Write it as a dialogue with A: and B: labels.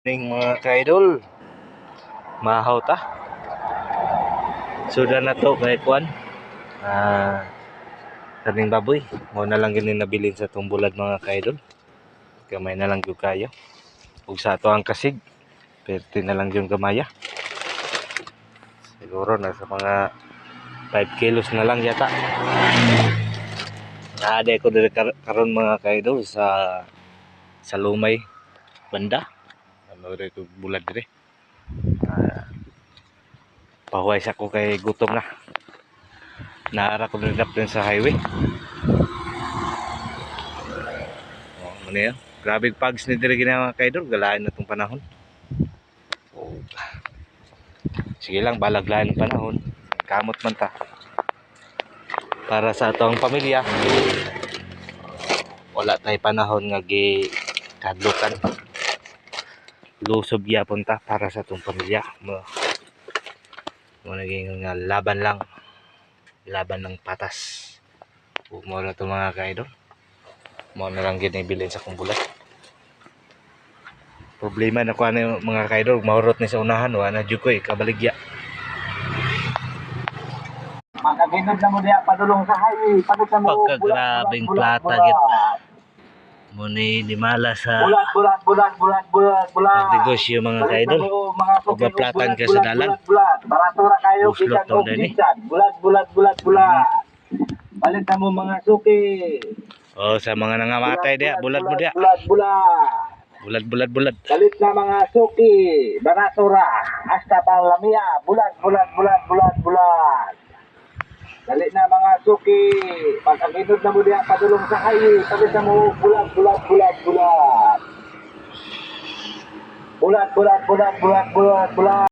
A: Mga ka-idol, mahaw ta. Suda na to kay kuan. Kaning baboy, mo na lang gini nabilin sa tumbulad mga ka-idol. Gamay na lang gyud kayo. Ug sa ato ang kasig, perti na lang yung gamaya. Siguro nasa mga 5 kilos na lang yata. Naade ko diri karon mga ka-idol sa Lumay banda. Ano rin ko bulat dire. Pahuway sa ko kay gutom na. Naara ko din sa highway. Ano yan? Grabe pags ni dire gina mga ka-idol, galain na tong panahon. Sige lang, balaglaan ng panahon. Kamot man ta. Para sa atong pamilya, wala tay panahon nga gikadlukan. Lusob gyapon ta para sa atong pamilya. Mo naging nga laban ng patas. Ug mo na to mga ka-idol. Mo na lang ginibilin sa kumbulat. Problema na ko ano mga ka-idol, mahurot ni sa unahan wa na jud ko kabaligya.
B: Makaginod na mo diya padulong sa highway, padulong sa mo.
A: Pagkagrabing plata gid. Mo ni dimala sa
B: bulat.
A: negosyo mga ka-idol. Ug maplatan ka sa dalan.
B: Barato ra kayo
A: Buslot
B: bisan og
A: daw din,
B: bulat. Balik na mo mga suki.
A: Oh, sa mga nangamatay dia, bulat mo dia. Bulat.
B: Balik na mga suki, barato ra. Hasta pang lamia, bulat. Dali na mga suki, pagkaginod na mo diya padulong sa highway, pagkat na mo bulat.